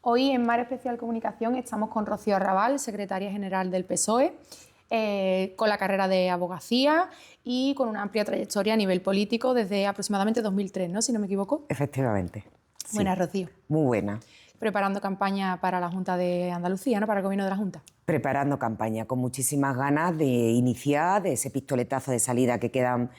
Hoy en Mar Especial Comunicación estamos con Rocío Arrabal, secretaria general del PSOE, con la carrera de abogacía y con una amplia trayectoria a nivel político desde aproximadamente 2003, ¿no? Si no me equivoco. Efectivamente. Sí. Buenas, Rocío. Muy buena. Preparando campaña para la Junta de Andalucía, ¿no? Para el gobierno de la Junta. Preparando campaña, con muchísimas ganas de iniciar, de ese pistoletazo de salida que quedan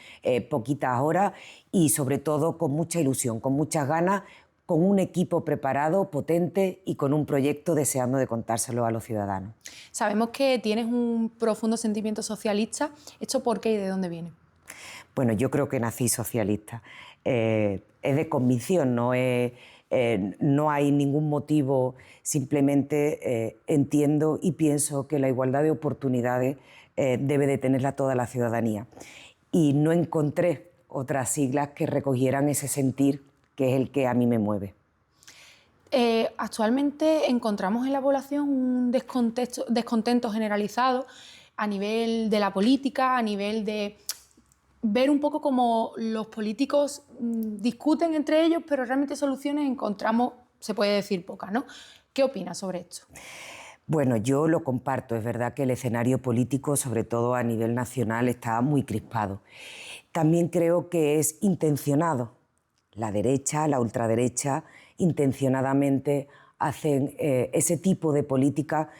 poquitas horas y sobre todo con mucha ilusión, con muchas ganas, con un equipo preparado, potente y con un proyecto deseando de contárselo a los ciudadanos. Sabemos que tienes un profundo sentimiento socialista. ¿Esto por qué y de dónde viene? Bueno, yo creo que nací socialista. Es de convicción, no hay ningún motivo, simplemente entiendo y pienso que la igualdad de oportunidades debe de tenerla toda la ciudadanía. Y no encontré otras siglas que recogieran ese sentir que es el que a mí me mueve. Actualmente encontramos en la población un descontento generalizado a nivel de la política, a nivel de ver un poco cómo los políticos discuten entre ellos, pero realmente soluciones encontramos, se puede decir, pocas, ¿no? ¿Qué opinas sobre esto? Bueno, yo lo comparto. Es verdad que el escenario político, sobre todo a nivel nacional, está muy crispado. También creo que es intencionado. La derecha, la ultraderecha, intencionadamente hacen ese tipo de política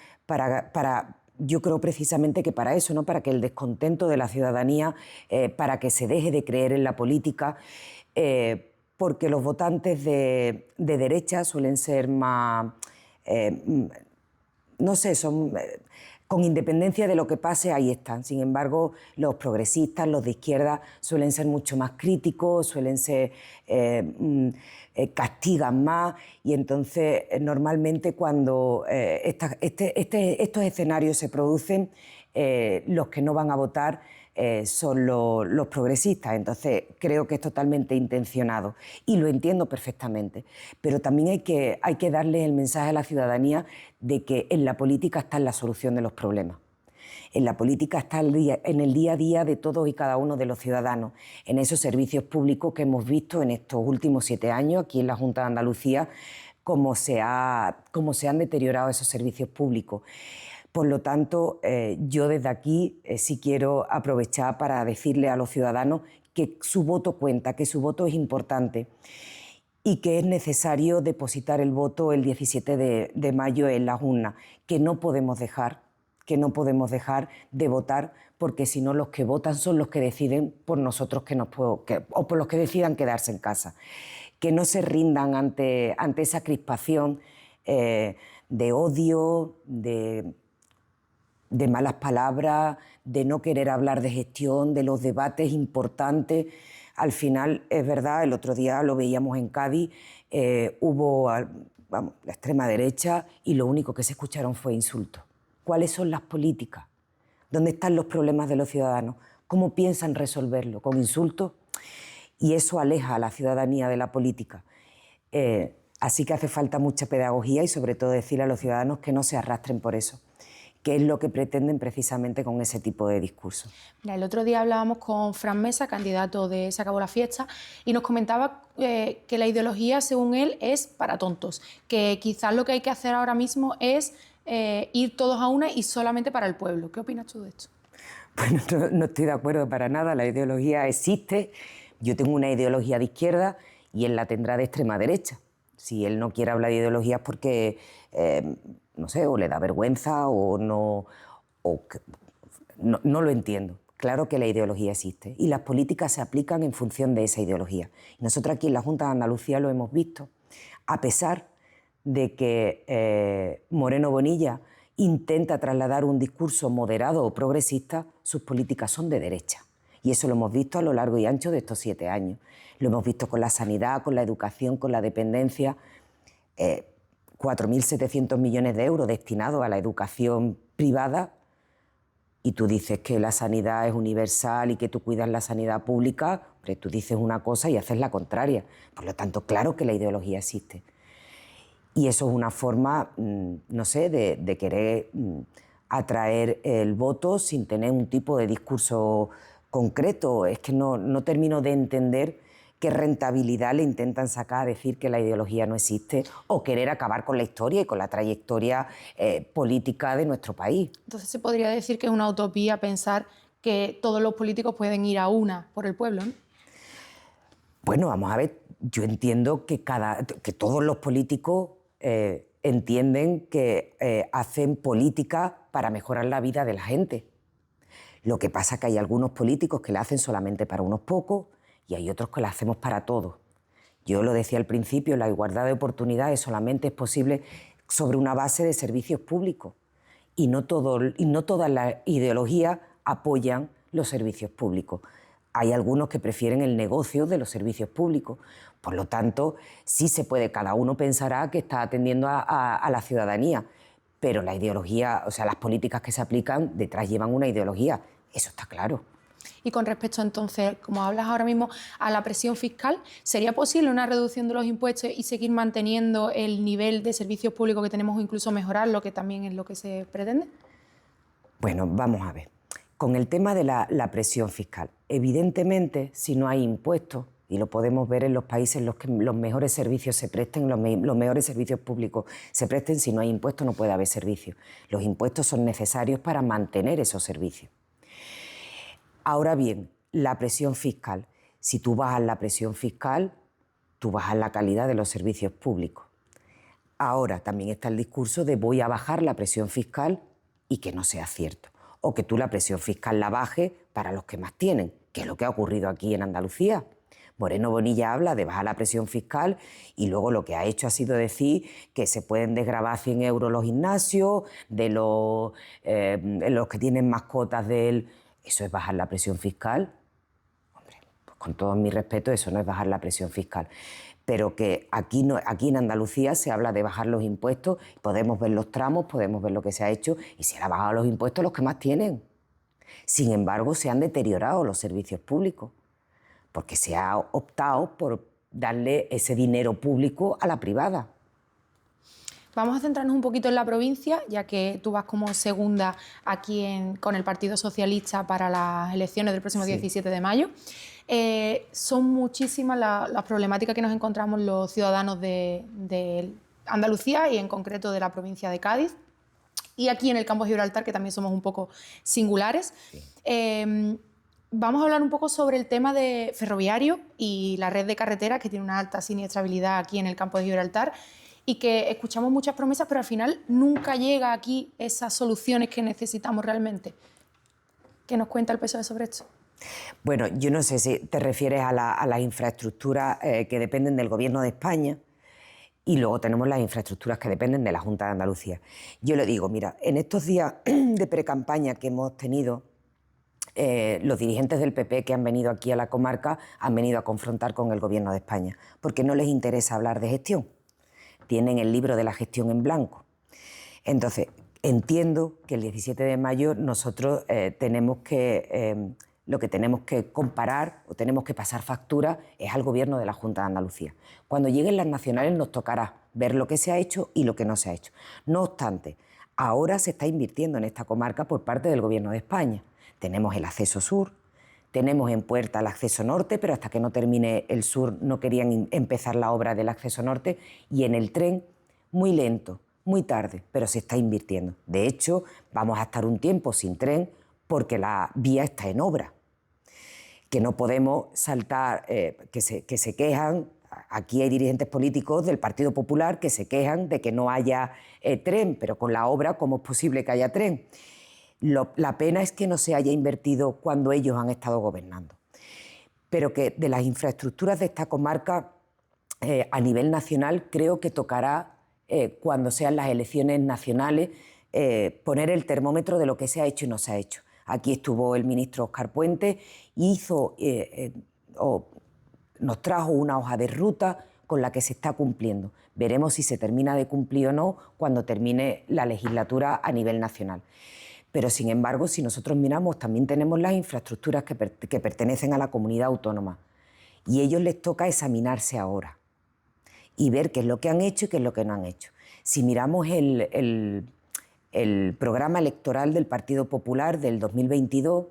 yo creo precisamente que para eso, ¿no? Para que el descontento de la ciudadanía, para que se deje de creer en la política, porque los votantes de derecha suelen ser más, no sé, son con independencia de lo que pase, ahí están. Sin embargo, los progresistas, los de izquierda, suelen ser mucho más críticos, suelen ser castigan más, y entonces normalmente cuando estos escenarios se producen, los que no van a votar son los progresistas. Entonces creo que es totalmente intencionado y lo entiendo perfectamente, pero también hay que darle el mensaje a la ciudadanía de que en la política está la solución de los problemas. En la política está en el día a día de todos y cada uno de los ciudadanos, en esos servicios públicos que hemos visto en estos últimos 7 años aquí en la Junta de Andalucía, cómo se han deteriorado esos servicios públicos. Por lo tanto, yo desde aquí sí quiero aprovechar para decirle a los ciudadanos que su voto cuenta, que su voto es importante y que es necesario depositar el voto el 17 de mayo en las urnas, que no podemos dejar de votar, porque si no los que votan son los que deciden por nosotros o por los que decidan quedarse en casa. Que no se rindan ante esa crispación de odio, de malas palabras, de no querer hablar de gestión, de los debates importantes. Al final, es verdad, el otro día lo veíamos en Cádiz, hubo la extrema derecha y lo único que se escucharon fue insultos. ¿Cuáles son las políticas? ¿Dónde están los problemas de los ciudadanos? ¿Cómo piensan resolverlo? ¿Con insultos? Y eso aleja a la ciudadanía de la política. Así que hace falta mucha pedagogía y sobre todo decirle a los ciudadanos que no se arrastren por eso, que es lo que pretenden precisamente con ese tipo de discurso. Mira, el otro día hablábamos con Fran Mesa, candidato de Se acabó la fiesta, y nos comentaba que la ideología, según él, es para tontos, que quizás lo que hay que hacer ahora mismo es ir todos a una y solamente para el pueblo. ¿Qué opinas tú de esto? Bueno, no estoy de acuerdo para nada, la ideología existe. Yo tengo una ideología de izquierda y él la tendrá de extrema derecha. Si él no quiere hablar de ideologías porque, no sé, o le da vergüenza o no lo entiendo. Claro que la ideología existe y las políticas se aplican en función de esa ideología. Nosotros aquí en la Junta de Andalucía lo hemos visto, a pesar de que Moreno Bonilla intenta trasladar un discurso moderado o progresista, sus políticas son de derecha. Y eso lo hemos visto a lo largo y ancho de estos 7 años. Lo hemos visto con la sanidad, con la educación, con la dependencia. 4.700 millones de euros destinados a la educación privada, y tú dices que la sanidad es universal y que tú cuidas la sanidad pública, pero tú dices una cosa y haces la contraria. Por lo tanto, claro que la ideología existe. Y eso es una forma, no sé, de querer atraer el voto sin tener un tipo de discurso concreto. Es que no termino de entender qué rentabilidad le intentan sacar a decir que la ideología no existe o querer acabar con la historia y con la trayectoria política de nuestro país. Entonces se podría decir que es una utopía pensar que todos los políticos pueden ir a una por el pueblo, ¿no? Bueno, vamos a ver, yo entiendo que todos los políticos entienden que hacen política para mejorar la vida de la gente. Lo que pasa es que hay algunos políticos que la hacen solamente para unos pocos y hay otros que la hacemos para todos. Yo lo decía al principio, la igualdad de oportunidades solamente es posible sobre una base de servicios públicos y no todas las ideologías apoyan los servicios públicos. Hay algunos que prefieren el negocio de los servicios públicos. Por lo tanto, sí se puede, cada uno pensará que está atendiendo a la ciudadanía, pero la ideología, o sea, las políticas que se aplican detrás llevan una ideología. Eso está claro. Y con respecto entonces, como hablas ahora mismo, a la presión fiscal, ¿sería posible una reducción de los impuestos y seguir manteniendo el nivel de servicios públicos que tenemos o incluso mejorarlo, que también es lo que se pretende? Bueno, vamos a ver. Con el tema de la presión fiscal, evidentemente, si no hay impuestos, y lo podemos ver en los países en los que los mejores servicios se presten, los mejores servicios públicos se presten, si no hay impuestos no puede haber servicios. Los impuestos son necesarios para mantener esos servicios. Ahora bien, la presión fiscal. Si tú bajas la presión fiscal, tú bajas la calidad de los servicios públicos. Ahora también está el discurso de voy a bajar la presión fiscal y que no sea cierto. O que tú la presión fiscal la bajes para los que más tienen, que es lo que ha ocurrido aquí en Andalucía. Moreno Bonilla habla de bajar la presión fiscal y luego lo que ha hecho ha sido decir que se pueden desgravar 100 euros los gimnasios, de los que tienen mascotas de él. ¿Eso es bajar la presión fiscal? Hombre, pues con todo mi respeto, eso no es bajar la presión fiscal. Pero que aquí en Andalucía se habla de bajar los impuestos, podemos ver los tramos, podemos ver lo que se ha hecho, y se han bajado los impuestos los que más tienen. Sin embargo, se han deteriorado los servicios públicos, porque se ha optado por darle ese dinero público a la privada. Vamos a centrarnos un poquito en la provincia, ya que tú vas como segunda aquí con el Partido Socialista para las elecciones del próximo 17 de mayo. Son muchísimas las problemáticas que nos encontramos los ciudadanos de Andalucía y en concreto de la provincia de Cádiz. Y aquí en el campo de Gibraltar, que también somos un poco singulares. Sí. Vamos a hablar un poco sobre el tema de ferroviario y la red de carreteras, que tiene una alta siniestrabilidad aquí en el campo de Gibraltar, y que escuchamos muchas promesas, pero al final nunca llega aquí esas soluciones que necesitamos realmente. ¿Qué nos cuenta el PSOE sobre esto? Bueno, yo no sé si te refieres a las infraestructuras que dependen del Gobierno de España y luego tenemos las infraestructuras que dependen de la Junta de Andalucía. Yo le digo, mira, en estos días de precampaña que hemos tenido, los dirigentes del PP que han venido aquí a la comarca han venido a confrontar con el Gobierno de España, porque no les interesa hablar de gestión. Tienen el libro de la gestión en blanco. Entonces, entiendo que el 17 de mayo nosotros lo que tenemos que comparar o tenemos que pasar factura es al Gobierno de la Junta de Andalucía. Cuando lleguen las nacionales nos tocará ver lo que se ha hecho y lo que no se ha hecho. No obstante, ahora se está invirtiendo en esta comarca por parte del Gobierno de España. Tenemos el acceso sur, tenemos en puerta el acceso norte, pero hasta que no termine el sur no querían empezar la obra del acceso norte, y en el tren, muy lento, muy tarde, pero se está invirtiendo. De hecho, vamos a estar un tiempo sin tren porque la vía está en obra. Que no podemos saltar, que se quejan, aquí hay dirigentes políticos del Partido Popular que se quejan de que no haya tren, pero con la obra, ¿cómo es posible que haya tren? La pena es que no se haya invertido cuando ellos han estado gobernando. Pero que de las infraestructuras de esta comarca a nivel nacional creo que tocará, cuando sean las elecciones nacionales, poner el termómetro de lo que se ha hecho y no se ha hecho. Aquí estuvo el ministro Óscar Puente y nos trajo una hoja de ruta con la que se está cumpliendo. Veremos si se termina de cumplir o no cuando termine la legislatura a nivel nacional. Pero, sin embargo, si nosotros miramos, también tenemos las infraestructuras que pertenecen a la comunidad autónoma. Y a ellos les toca examinarse ahora y ver qué es lo que han hecho y qué es lo que no han hecho. Si miramos el programa electoral del Partido Popular del 2022,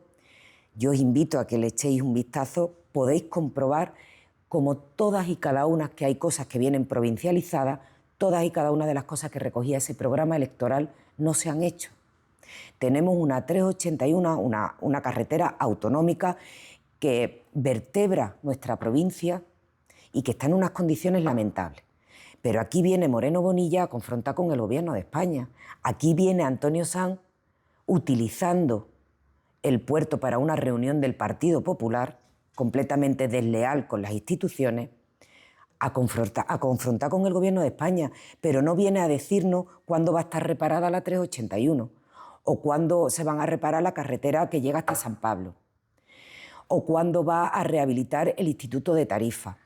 yo os invito a que le echéis un vistazo, podéis comprobar como todas y cada una, que hay cosas que vienen provincializadas, todas y cada una de las cosas que recogía ese programa electoral no se han hecho. Tenemos una 381, una carretera autonómica que vertebra nuestra provincia y que está en unas condiciones lamentables. Pero aquí viene Moreno Bonilla a confrontar con el Gobierno de España. Aquí viene Antonio Sanz utilizando el puerto para una reunión del Partido Popular, completamente desleal con las instituciones, a confrontar con el Gobierno de España, pero no viene a decirnos cuándo va a estar reparada la 381 o cuándo se van a reparar la carretera que llega hasta San Pablo, o cuándo va a rehabilitar el Instituto de Tarifa,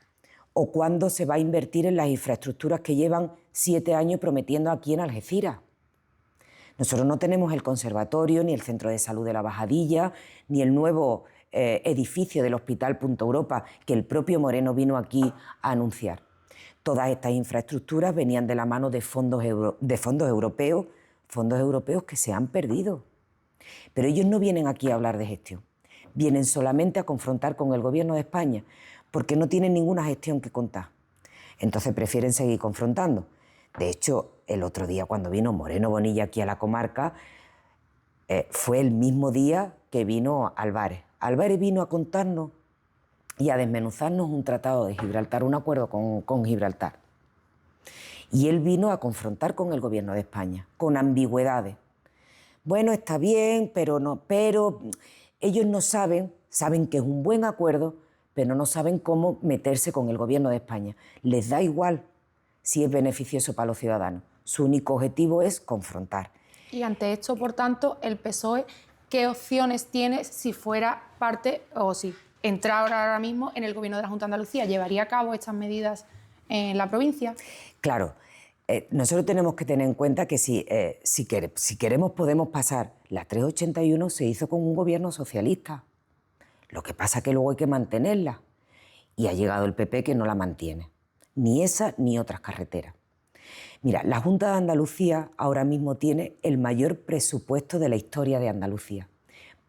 o cuándo se va a invertir en las infraestructuras que llevan 7 años prometiendo aquí en Algeciras. Nosotros no tenemos el conservatorio, ni el centro de salud de la Bajadilla, ni el nuevo edificio del Hospital Punta Europa que el propio Moreno vino aquí a anunciar. Todas estas infraestructuras venían de la mano de fondos europeos que se han perdido. Pero ellos no vienen aquí a hablar de gestión, vienen solamente a confrontar con el Gobierno de España, porque no tienen ninguna gestión que contar. Entonces prefieren seguir confrontando. De hecho, el otro día cuando vino Moreno Bonilla aquí a la comarca, fue el mismo día que vino Álvarez. Álvarez vino a contarnos y a desmenuzarnos un tratado de Gibraltar, un acuerdo con Gibraltar. Y él vino a confrontar con el Gobierno de España, con ambigüedades. Bueno, está bien, pero ellos no saben que es un buen acuerdo, pero no saben cómo meterse con el Gobierno de España. Les da igual si es beneficioso para los ciudadanos. Su único objetivo es confrontar. Y ante esto, por tanto, el PSOE, ¿qué opciones tiene si fuera parte o si entrara ahora mismo en el Gobierno de la Junta de Andalucía? ¿Llevaría a cabo estas medidas en la provincia? Claro, nosotros tenemos que tener en cuenta que si queremos podemos pasar. La 381 se hizo con un gobierno socialista. Lo que pasa es que luego hay que mantenerla. Y ha llegado el PP que no la mantiene. Ni esa ni otras carreteras. Mira, la Junta de Andalucía ahora mismo tiene el mayor presupuesto de la historia de Andalucía.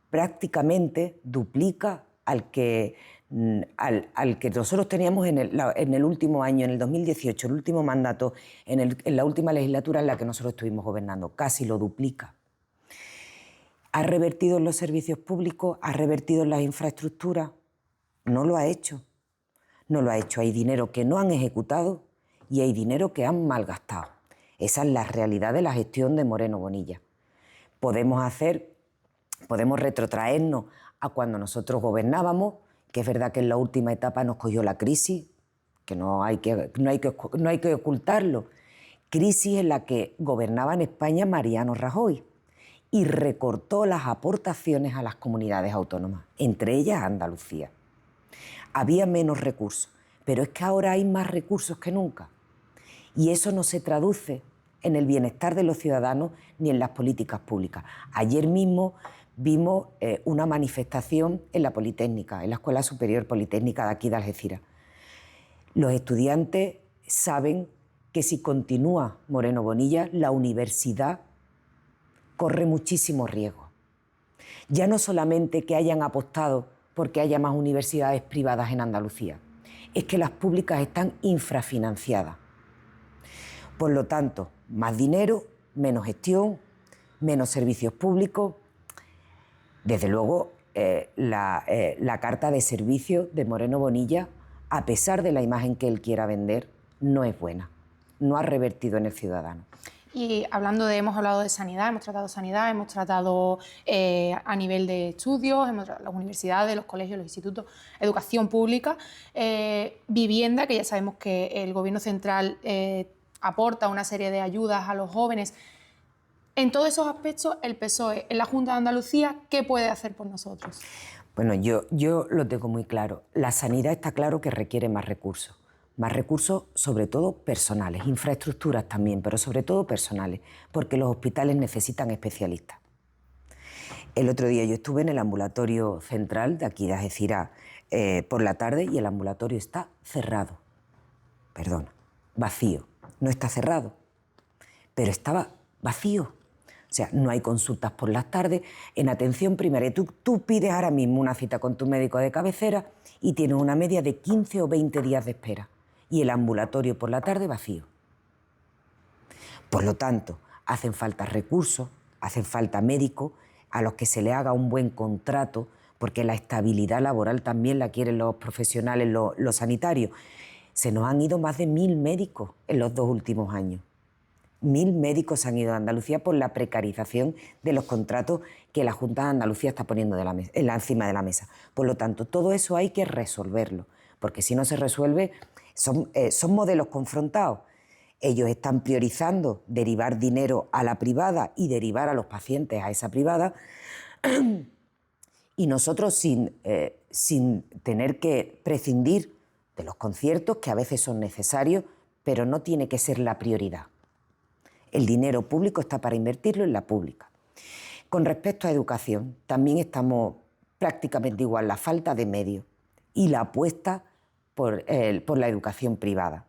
Prácticamente duplica al que nosotros teníamos en el último año, en el 2018, el último mandato, en la última legislatura en la que nosotros estuvimos gobernando. Casi lo duplica. ¿Ha revertido en los servicios públicos? ¿Ha revertido en las infraestructuras? No lo ha hecho. No lo ha hecho. Hay dinero que no han ejecutado y hay dinero que han malgastado. Esa es la realidad de la gestión de Moreno Bonilla. Podemos retrotraernos a cuando nosotros gobernábamos, que es verdad que en la última etapa nos cogió la crisis, que no hay que ocultarlo. Crisis en la que gobernaba en España Mariano Rajoy y recortó las aportaciones a las comunidades autónomas, entre ellas Andalucía. Había menos recursos, pero es que ahora hay más recursos que nunca. Y eso no se traduce en el bienestar de los ciudadanos ni en las políticas públicas. Ayer mismo vimos una manifestación en la Politécnica, en la Escuela Superior Politécnica de aquí de Algeciras. Los estudiantes saben que si continúa Moreno Bonilla, la universidad corre muchísimo riesgo. Ya no solamente que hayan apostado porque haya más universidades privadas en Andalucía, es que las públicas están infrafinanciadas. Por lo tanto, más dinero, menos gestión, menos servicios públicos. Desde luego, la carta de servicio de Moreno Bonilla, a pesar de la imagen que él quiera vender, no es buena. No ha revertido en el ciudadano. Y hemos hablado de sanidad, hemos tratado a nivel de estudios, las universidades, los colegios, los institutos, educación pública, vivienda, que ya sabemos que el Gobierno central aporta una serie de ayudas a los jóvenes. En todos esos aspectos, el PSOE en la Junta de Andalucía, ¿qué puede hacer por nosotros? Bueno, yo lo tengo muy claro. La sanidad está claro que requiere más recursos sobre todo personales, infraestructuras también, pero sobre todo personales, porque los hospitales necesitan especialistas. El otro día yo estuve en el ambulatorio central de aquí de Algeciras por la tarde y el ambulatorio está cerrado. Perdona, vacío. No está cerrado, pero estaba vacío. O sea, no hay consultas por las tardes. En atención primaria, tú pides ahora mismo una cita con tu médico de cabecera y tienes una media de 15 o 20 días de espera. Y el ambulatorio por la tarde vacío. Por lo tanto, hacen falta recursos, hacen falta médicos a los que se le haga un buen contrato, porque la estabilidad laboral también la quieren los profesionales, los sanitarios. Se nos han ido más de 1000 médicos en los 2 últimos años. 1000 médicos se han ido a Andalucía por la precarización de los contratos que la Junta de Andalucía está poniendo encima de la mesa. Por lo tanto, todo eso hay que resolverlo, porque si no se resuelve, son modelos confrontados. Ellos están priorizando derivar dinero a la privada y derivar a los pacientes a esa privada, y nosotros sin tener que prescindir de los conciertos, que a veces son necesarios, pero no tiene que ser la prioridad. El dinero público está para invertirlo en la pública. Con respecto a educación, también estamos prácticamente igual, la falta de medios y la apuesta por la educación privada.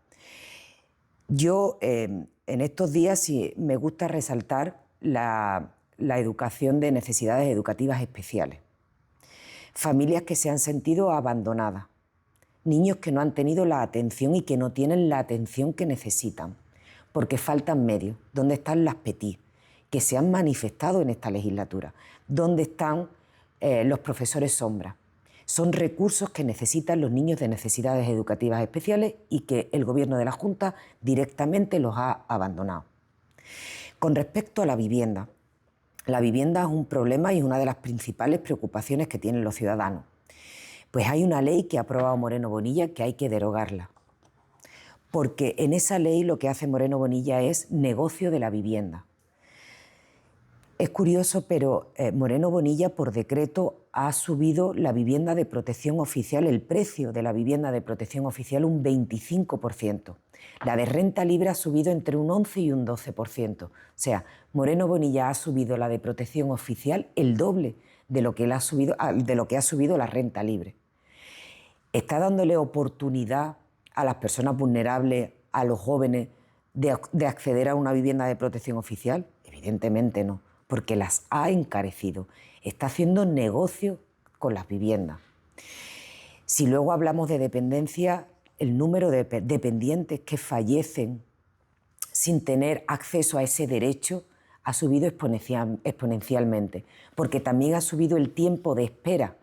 Yo en estos días sí me gusta resaltar la educación de necesidades educativas especiales. Familias que se han sentido abandonadas, niños que no han tenido la atención y que no tienen la atención que necesitan, porque faltan medios. ¿Dónde están las PETI que se han manifestado en esta legislatura? ¿Dónde están los profesores sombra? Son recursos que necesitan los niños de necesidades educativas especiales y que el Gobierno de la Junta directamente los ha abandonado. Con respecto a la vivienda es un problema y una de las principales preocupaciones que tienen los ciudadanos. Pues hay una ley que ha aprobado Moreno Bonilla que hay que derogarla, porque en esa ley lo que hace Moreno Bonilla es negocio de la vivienda. Es curioso, pero Moreno Bonilla por decreto ha subido la vivienda de protección oficial, el precio de la vivienda de protección oficial un 25%. La de renta libre ha subido entre un 11 y un 12%. O sea, Moreno Bonilla ha subido la de protección oficial el doble de lo que ha subido la renta libre. ¿Está dándole oportunidad a las personas vulnerables, a los jóvenes, de acceder a una vivienda de protección oficial? Evidentemente no, porque las ha encarecido. Está haciendo negocio con las viviendas. Si luego hablamos de dependencia, el número de dependientes que fallecen sin tener acceso a ese derecho ha subido exponencialmente, porque también ha subido el tiempo de espera.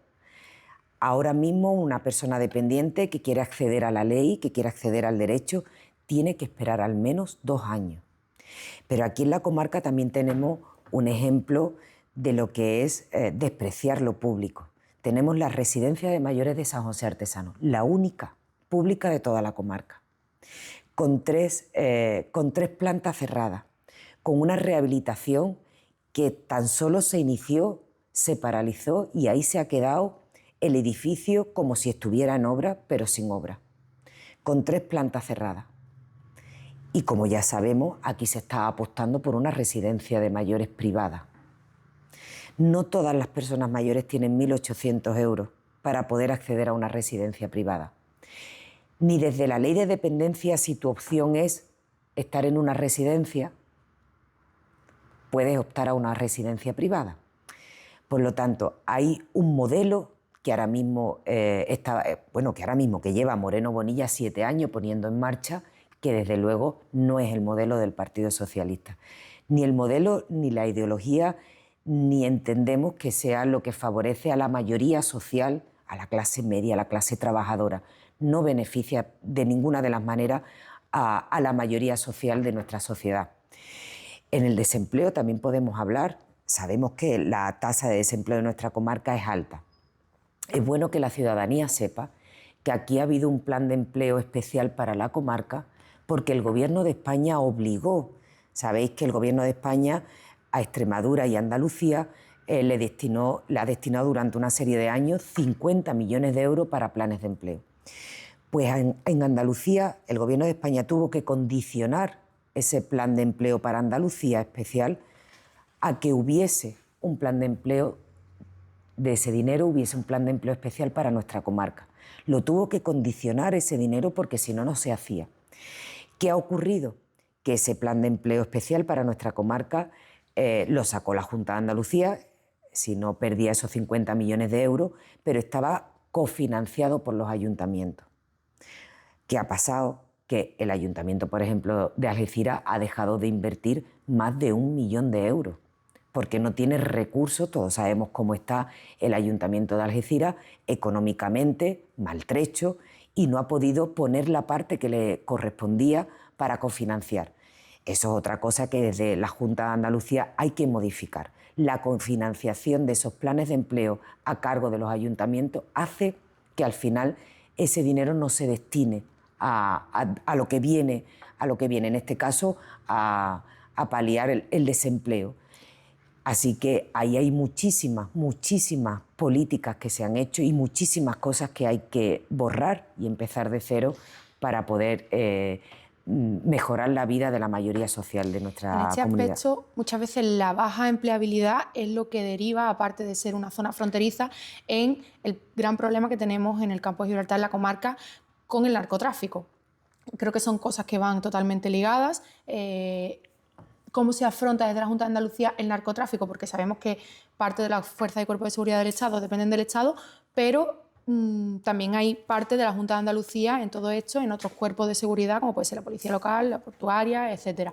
Ahora mismo una persona dependiente que quiere acceder a la ley, que quiere acceder al derecho, tiene que esperar al menos 2 años. Pero aquí en la comarca también tenemos un ejemplo de lo que es despreciar lo público. Tenemos la residencia de mayores de San José Artesano, la única pública de toda la comarca, con tres plantas cerradas, con una rehabilitación que tan solo se inició, se paralizó y ahí se ha quedado el edificio como si estuviera en obra, pero sin obra, con 3 plantas cerradas. Y como ya sabemos, aquí se está apostando por una residencia de mayores privada. No todas las personas mayores tienen 1.800 euros para poder acceder a una residencia privada. Ni desde la ley de dependencia, si tu opción es estar en una residencia, puedes optar a una residencia privada. Por lo tanto, hay un modelo que ahora mismo que lleva Moreno Bonilla 7 años poniendo en marcha, que desde luego no es el modelo del Partido Socialista. Ni el modelo, ni la ideología, ni entendemos que sea lo que favorece a la mayoría social, a la clase media, a la clase trabajadora. No beneficia de ninguna de las maneras a la mayoría social de nuestra sociedad. En el desempleo también podemos hablar. Sabemos que la tasa de desempleo de nuestra comarca es alta. Es bueno que la ciudadanía sepa que aquí ha habido un plan de empleo especial para la comarca porque el Gobierno de España obligó. Sabéis que el Gobierno de España a Extremadura y Andalucía le ha destinado durante una serie de años 50 millones de euros para planes de empleo. Pues en Andalucía el Gobierno de España tuvo que condicionar ese plan de empleo para Andalucía especial a que hubiese un plan de empleo, de ese dinero hubiese un plan de empleo especial para nuestra comarca. Lo tuvo que condicionar ese dinero porque si no, no se hacía. ¿Qué ha ocurrido? Que ese plan de empleo especial para nuestra comarca lo sacó la Junta de Andalucía, si no perdía esos 50 millones de euros, pero estaba cofinanciado por los ayuntamientos. ¿Qué ha pasado? Que el ayuntamiento, por ejemplo, de Algeciras ha dejado de invertir más de 1 millón de euros porque no tiene recursos. Todos sabemos cómo está el ayuntamiento de Algeciras económicamente maltrecho y no ha podido poner la parte que le correspondía para cofinanciar. Eso es otra cosa que desde la Junta de Andalucía hay que modificar. La cofinanciación de esos planes de empleo a cargo de los ayuntamientos hace que al final ese dinero no se destine a lo que viene, en este caso a paliar el desempleo. Así que ahí hay muchísimas políticas que se han hecho y muchísimas cosas que hay que borrar y empezar de cero para poder mejorar la vida de la mayoría social de nuestra comunidad. En este aspecto, muchas veces la baja empleabilidad es lo que deriva, aparte de ser una zona fronteriza, en el gran problema que tenemos en el campo de Gibraltar, en la comarca, con el narcotráfico. Creo que son cosas que van totalmente ligadas. ¿Cómo se afronta desde la Junta de Andalucía el narcotráfico? Porque sabemos que parte de las fuerzas y cuerpos de seguridad del Estado dependen del Estado, pero también hay parte de la Junta de Andalucía en todo esto, en otros cuerpos de seguridad, como puede ser la policía local, la portuaria, etc.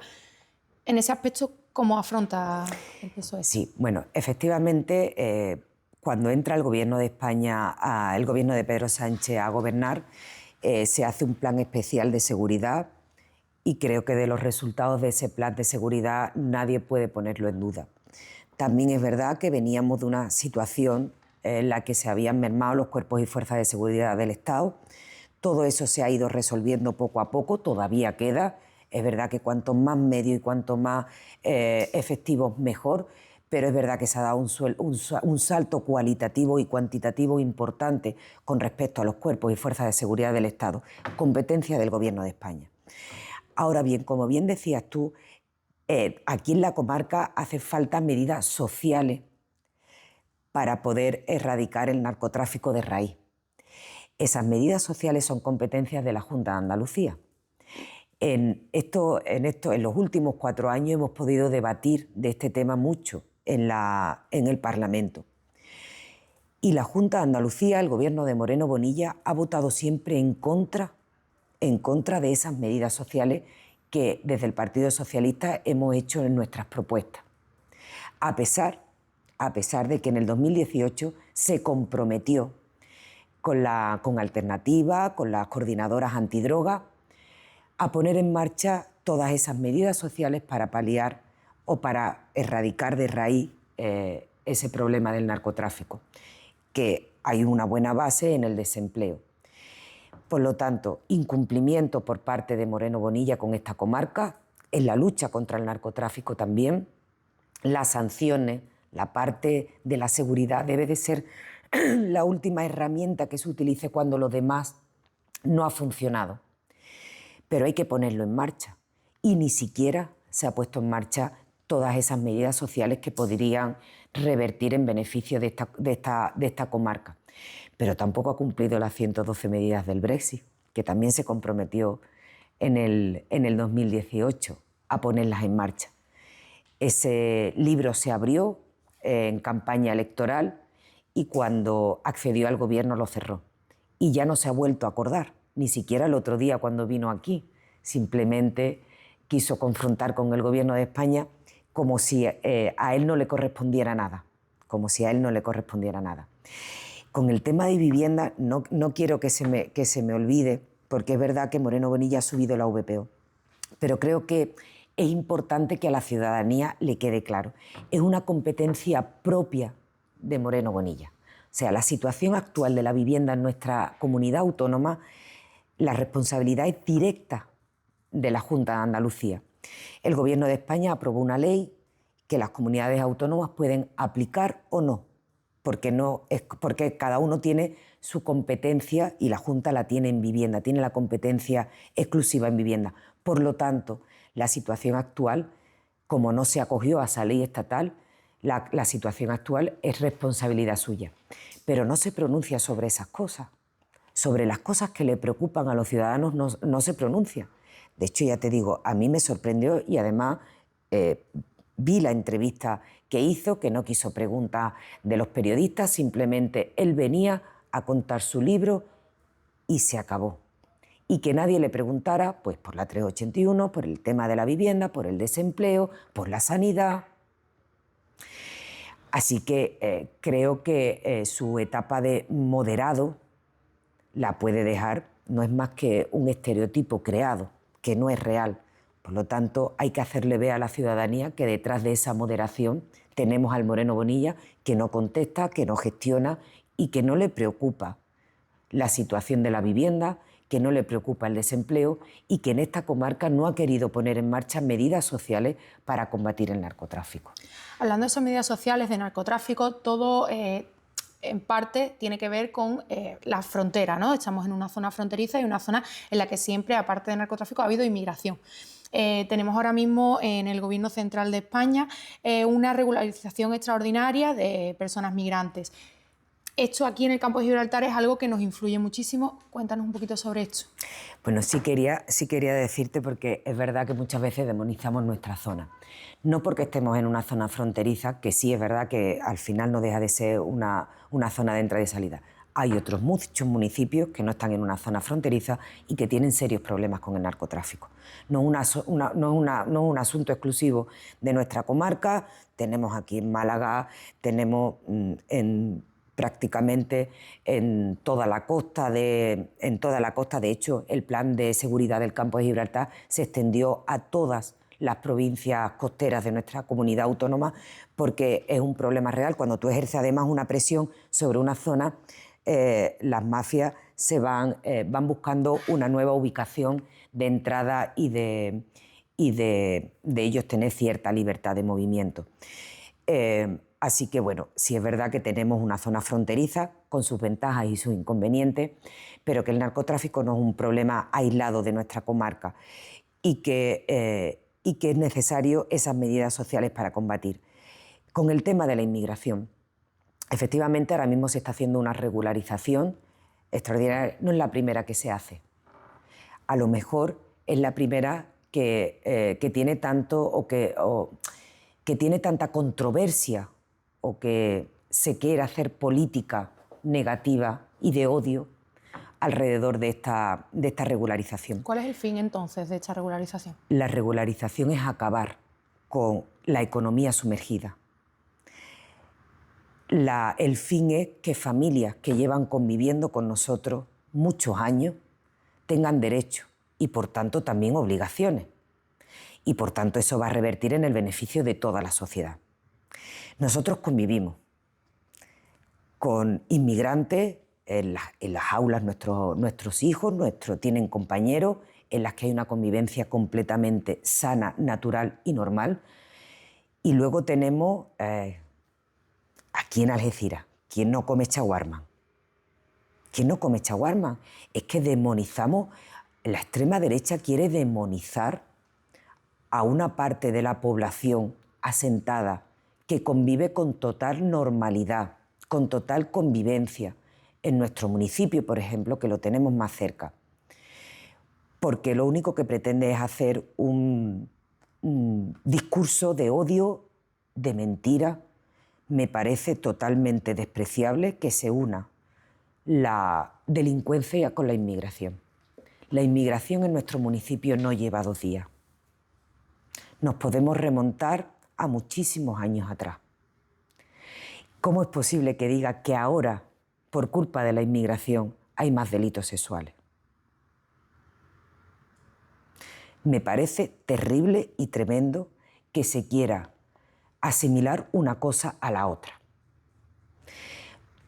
En ese aspecto, ¿cómo afronta el PSOE? Sí, bueno, efectivamente, cuando entra el Gobierno de España, el Gobierno de Pedro Sánchez a gobernar, se hace un plan especial de seguridad y creo que de los resultados de ese plan de seguridad nadie puede ponerlo en duda. También es verdad que veníamos de una situación en la que se habían mermado los cuerpos y fuerzas de seguridad del Estado. Todo eso se ha ido resolviendo poco a poco, todavía queda. Es verdad que cuanto más medios y cuanto más efectivos, mejor, pero es verdad que se ha dado un salto cualitativo y cuantitativo importante con respecto a los cuerpos y fuerzas de seguridad del Estado, competencia del Gobierno de España. Ahora bien, como bien decías tú, aquí en la comarca hacen falta medidas sociales para poder erradicar el narcotráfico de raíz. Esas medidas sociales son competencias de la Junta de Andalucía. En los últimos 4 años hemos podido debatir de este tema mucho en el Parlamento. Y la Junta de Andalucía, el Gobierno de Moreno Bonilla, ha votado siempre en contra de esas medidas sociales que desde el Partido Socialista hemos hecho en nuestras propuestas. A pesar de que en el 2018 se comprometió con Alternativa, con las coordinadoras antidroga, a poner en marcha todas esas medidas sociales para paliar o para erradicar de raíz ese problema del narcotráfico, que hay una buena base en el desempleo. Por lo tanto, incumplimiento por parte de Moreno Bonilla con esta comarca, en la lucha contra el narcotráfico también, las sanciones, la parte de la seguridad debe de ser la última herramienta que se utilice cuando lo demás no ha funcionado. Pero hay que ponerlo en marcha y ni siquiera se ha puesto en marcha todas esas medidas sociales que podrían revertir en beneficio de esta comarca. Pero tampoco ha cumplido las 112 medidas del Brexit, que también se comprometió en el 2018 a ponerlas en marcha. Ese libro se abrió en campaña electoral y cuando accedió al gobierno lo cerró. Y ya no se ha vuelto a acordar, ni siquiera el otro día cuando vino aquí. Simplemente quiso confrontar con el gobierno de España como si a él no le correspondiera nada. Con el tema de vivienda no quiero que se me olvide, porque es verdad que Moreno Bonilla ha subido la VPO, pero creo que es importante que a la ciudadanía le quede claro. Es una competencia propia de Moreno Bonilla. O sea, la situación actual de la vivienda en nuestra comunidad autónoma, la responsabilidad es directa de la Junta de Andalucía. El Gobierno de España aprobó una ley que las comunidades autónomas pueden aplicar o no, porque cada uno tiene su competencia y la Junta la tiene en vivienda, tiene la competencia exclusiva en vivienda. Por lo tanto, la situación actual, como no se acogió a esa ley estatal, la situación actual es responsabilidad suya. Pero no se pronuncia sobre esas cosas. Sobre las cosas que le preocupan a los ciudadanos no se pronuncia. De hecho, ya te digo, a mí me sorprendió y además vi la entrevista que hizo, que no quiso preguntas de los periodistas, simplemente él venía a contar su libro y se acabó. Y que nadie le preguntara pues, por la 381, por el tema de la vivienda, por el desempleo, por la sanidad. Así que creo que su etapa de moderado la puede dejar, no es más que un estereotipo creado, que no es real. Por lo tanto, hay que hacerle ver a la ciudadanía que detrás de esa moderación tenemos al Moreno Bonilla, que no contesta, que no gestiona y que no le preocupa la situación de la vivienda, que no le preocupa el desempleo y que en esta comarca no ha querido poner en marcha medidas sociales para combatir el narcotráfico. Hablando de esas medidas sociales de narcotráfico, todo en parte tiene que ver con la frontera, ¿no? Estamos en una zona fronteriza y una zona en la que siempre, aparte de narcotráfico, ha habido inmigración. Tenemos ahora mismo en el Gobierno Central de España una regularización extraordinaria de personas migrantes. Esto aquí en el campo de Gibraltar es algo que nos influye muchísimo. Cuéntanos un poquito sobre esto. Bueno, sí quería decirte, porque es verdad que muchas veces demonizamos nuestra zona. No porque estemos en una zona fronteriza, que sí es verdad que al final no deja de ser una zona de entrada y salida. Hay otros muchos municipios que no están en una zona fronteriza y que tienen serios problemas con el narcotráfico. No es un asunto exclusivo de nuestra comarca. Tenemos aquí en Málaga, tenemos prácticamente en toda la costa. De hecho, el plan de seguridad del campo de Gibraltar se extendió a todas las provincias costeras de nuestra comunidad autónoma, porque es un problema real. Cuando tú ejerces además una presión sobre una zona, las mafias van buscando una nueva ubicación de entrada y de ellos tener cierta libertad de movimiento. Así que, bueno, sí es verdad que tenemos una zona fronteriza con sus ventajas y sus inconvenientes, pero que el narcotráfico no es un problema aislado de nuestra comarca y que es necesario esas medidas sociales para combatir. Con el tema de la inmigración, efectivamente ahora mismo se está haciendo una regularización extraordinaria. No es la primera que se hace. A lo mejor es la primera que tiene que tiene tanta controversia, o que se quiere hacer política negativa y de odio alrededor de esta regularización. ¿Cuál es el fin entonces de esta regularización? La regularización es acabar con la economía sumergida. El fin es que familias que llevan conviviendo con nosotros muchos años tengan derechos y, por tanto, también obligaciones. Y, por tanto, eso va a revertir en el beneficio de toda la sociedad. Nosotros convivimos con inmigrantes en las aulas. Nuestros hijos tienen compañeros en las que hay una convivencia completamente sana, natural y normal. Y luego tenemos aquí en Algeciras, ¿quién no come shawarma? ¿Quién no come shawarma? Es que demonizamos, la extrema derecha quiere demonizar a una parte de la población asentada que convive con total normalidad, con total convivencia, en nuestro municipio, por ejemplo, que lo tenemos más cerca. Porque lo único que pretende es hacer un discurso de odio, de mentira. Me parece totalmente despreciable que se una la delincuencia con la inmigración. La inmigración en nuestro municipio no lleva 2 días. Nos podemos remontar a muchísimos años atrás. ¿Cómo es posible que diga que ahora, por culpa de la inmigración, hay más delitos sexuales? Me parece terrible y tremendo que se quiera asimilar una cosa a la otra.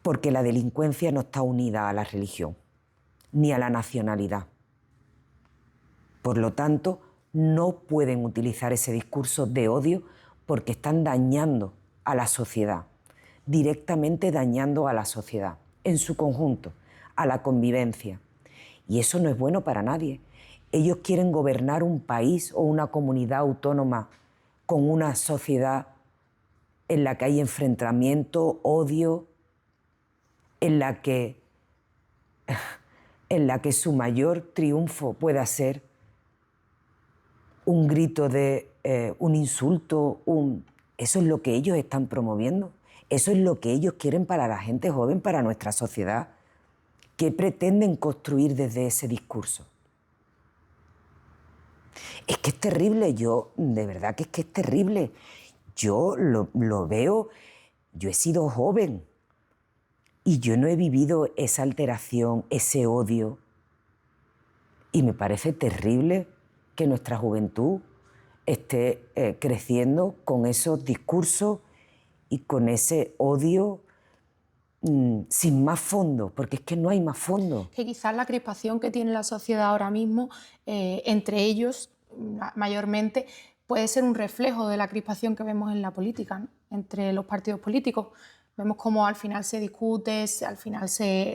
Porque la delincuencia no está unida a la religión, ni a la nacionalidad. Por lo tanto, no pueden utilizar ese discurso de odio, porque están dañando a la sociedad, directamente dañando a la sociedad, en su conjunto, a la convivencia. Y eso no es bueno para nadie. Ellos quieren gobernar un país o una comunidad autónoma con una sociedad en la que hay enfrentamiento, odio, en la que su mayor triunfo pueda ser un grito de un insulto, eso es lo que ellos están promoviendo. Eso es lo que ellos quieren para la gente joven, para nuestra sociedad. ¿Qué pretenden construir desde ese discurso? Es que es terrible, de verdad que es terrible. Yo lo veo, yo he sido joven y yo no he vivido esa alteración, ese odio. Y me parece terrible que nuestra juventud esté creciendo con esos discursos y con ese odio sin más fondo, porque es que no hay más fondo. Que quizás la crispación que tiene la sociedad ahora mismo, entre ellos mayormente, puede ser un reflejo de la crispación que vemos en la política, ¿no? Entre los partidos políticos. Vemos cómo al final se discute,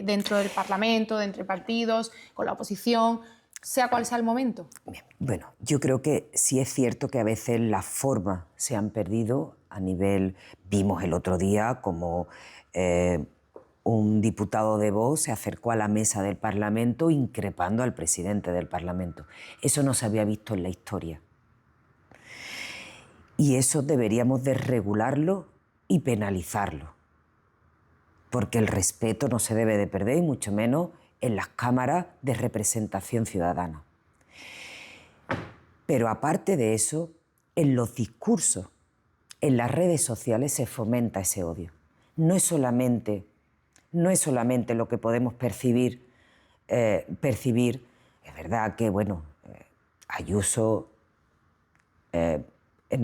dentro del Parlamento, entre partidos, con la oposición, sea cual sea el momento. Bien, bueno, yo creo que sí es cierto que a veces las formas se han perdido a nivel... Vimos el otro día como un diputado de Vox se acercó a la mesa del Parlamento increpando al presidente del Parlamento. Eso no se había visto en la historia. Y eso deberíamos de regularlo y penalizarlo. Porque el respeto no se debe de perder, y mucho menos en las cámaras de representación ciudadana. Pero aparte de eso, en los discursos, en las redes sociales se fomenta ese odio. No es solamente lo que podemos percibir. Es verdad que, bueno, Ayuso en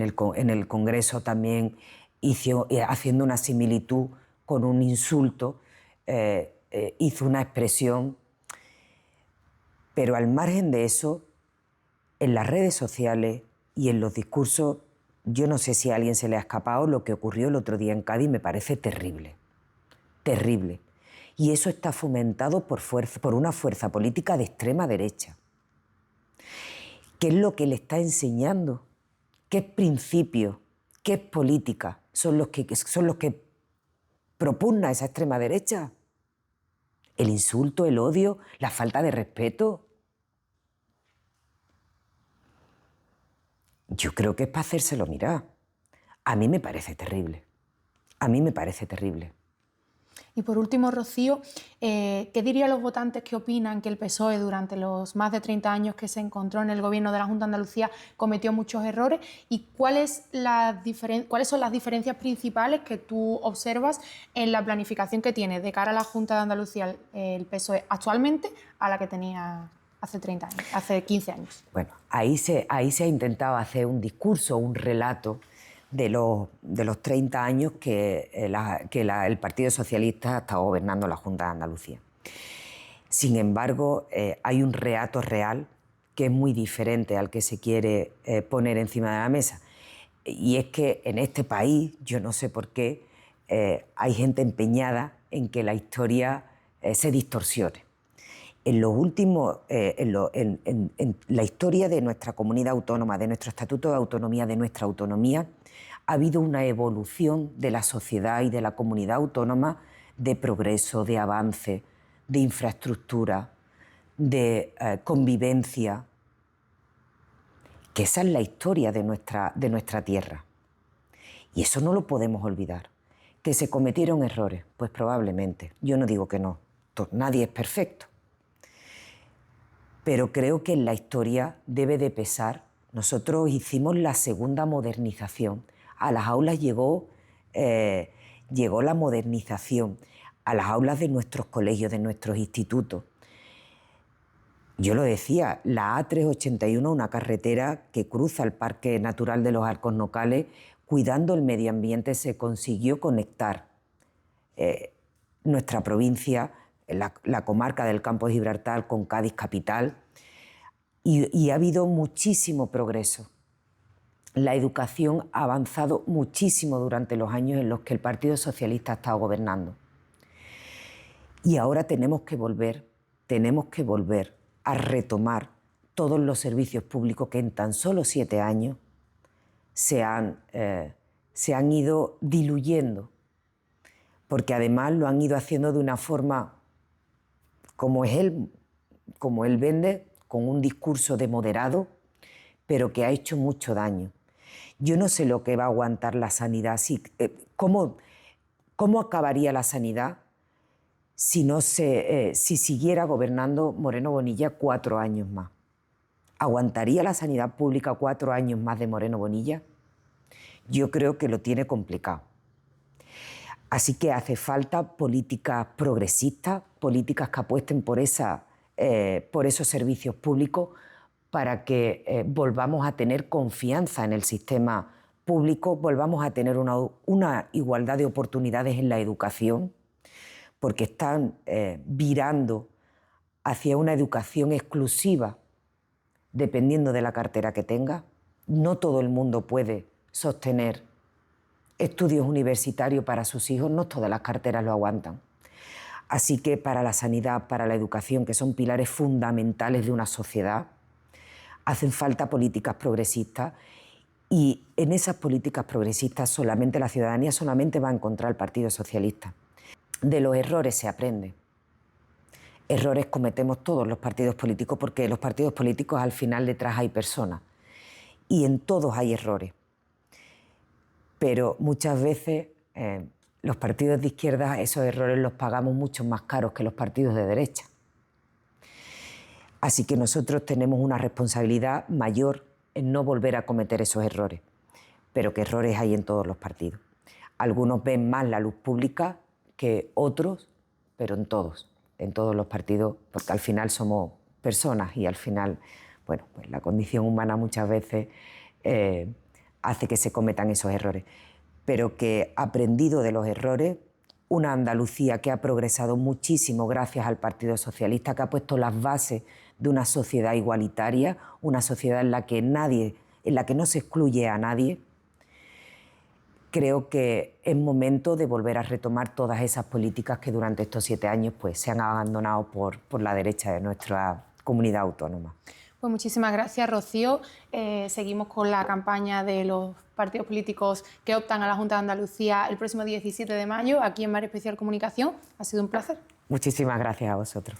el Congreso también haciendo una similitud con un insulto, hizo una expresión, pero al margen de eso, en las redes sociales y en los discursos, yo no sé si a alguien se le ha escapado lo que ocurrió el otro día en Cádiz, me parece terrible, terrible. Y eso está fomentado por una fuerza política de extrema derecha. ¿Qué es lo que le está enseñando? ¿Qué principios, qué políticas son los que propugna esa extrema derecha? El insulto, el odio, la falta de respeto. Yo creo que es para hacérselo mirar. A mí me parece terrible. A mí me parece terrible. Y por último, Rocío, ¿qué diría a los votantes que opinan que el PSOE durante los más de 30 años que se encontró en el gobierno de la Junta de Andalucía cometió muchos errores? ¿Y cuáles son las diferencias principales que tú observas en la planificación que tiene de cara a la Junta de Andalucía el PSOE actualmente a la que tenía hace 30 años, hace 15 años? Bueno, ahí se ha intentado hacer un discurso, un relato de los 30 años que el Partido Socialista ha estado gobernando la Junta de Andalucía. Sin embargo, hay un relato real que es muy diferente al que se quiere poner encima de la mesa. Y es que en este país, yo no sé por qué, hay gente empeñada en que la historia se distorsione. En la historia de nuestra comunidad autónoma, de nuestro Estatuto de Autonomía, de nuestra autonomía, ha habido una evolución de la sociedad y de la comunidad autónoma de progreso, de avance, de infraestructura, de convivencia, que esa es la historia de nuestra tierra. Y eso no lo podemos olvidar. ¿Que se cometieron errores? Pues probablemente. Yo no digo que no. Nadie es perfecto. Pero creo que en la historia debe de pesar. Nosotros hicimos la segunda modernización. A las aulas llegó la modernización, a las aulas de nuestros colegios, de nuestros institutos. Yo lo decía, la A381, una carretera que cruza el Parque Natural de los Arcos Nocales, cuidando el medio ambiente, se consiguió conectar nuestra provincia, la comarca del Campo de Gibraltar, con Cádiz capital, y ha habido muchísimo progreso. La educación ha avanzado muchísimo durante los años en los que el Partido Socialista ha estado gobernando. Y ahora tenemos que volver a retomar todos los servicios públicos que en tan solo 7 años se han ido diluyendo, porque además lo han ido haciendo de una forma como él vende, con un discurso de moderado, pero que ha hecho mucho daño. Yo no sé lo que va a aguantar la sanidad, cómo acabaría la sanidad si siguiera gobernando Moreno Bonilla 4 años más. ¿Aguantaría la sanidad pública 4 años más de Moreno Bonilla? Yo creo que lo tiene complicado. Así que hace falta políticas progresistas, políticas que apuesten por esos servicios públicos para que volvamos a tener confianza en el sistema público, volvamos a tener una igualdad de oportunidades en la educación, porque están virando hacia una educación exclusiva dependiendo de la cartera que tenga. No todo el mundo puede sostener estudios universitarios para sus hijos, no todas las carteras lo aguantan. Así que para la sanidad, para la educación, que son pilares fundamentales de una sociedad, hacen falta políticas progresistas, y en esas políticas progresistas la ciudadanía solamente va a encontrar el Partido Socialista. De los errores se aprende. Errores cometemos todos los partidos políticos, porque los partidos políticos al final detrás hay personas y en todos hay errores. Pero muchas veces los partidos de izquierda esos errores los pagamos mucho más caros que los partidos de derecha. Así que nosotros tenemos una responsabilidad mayor en no volver a cometer esos errores, pero que errores hay en todos los partidos. Algunos ven más la luz pública que otros, pero en todos los partidos, porque al final somos personas y al final, bueno, pues la condición humana muchas veces hace que se cometan esos errores, pero que aprendido de los errores, una Andalucía que ha progresado muchísimo gracias al Partido Socialista, que ha puesto las bases de una sociedad igualitaria, una sociedad en la que no se excluye a nadie. Creo que es momento de volver a retomar todas esas políticas que durante estos 7 años pues, se han abandonado por la derecha de nuestra comunidad autónoma. Pues muchísimas gracias, Rocío. Seguimos con la campaña de los partidos políticos que optan a la Junta de Andalucía el próximo 17 de mayo, aquí en Mar Especial Comunicación. Ha sido un placer. Muchísimas gracias a vosotros.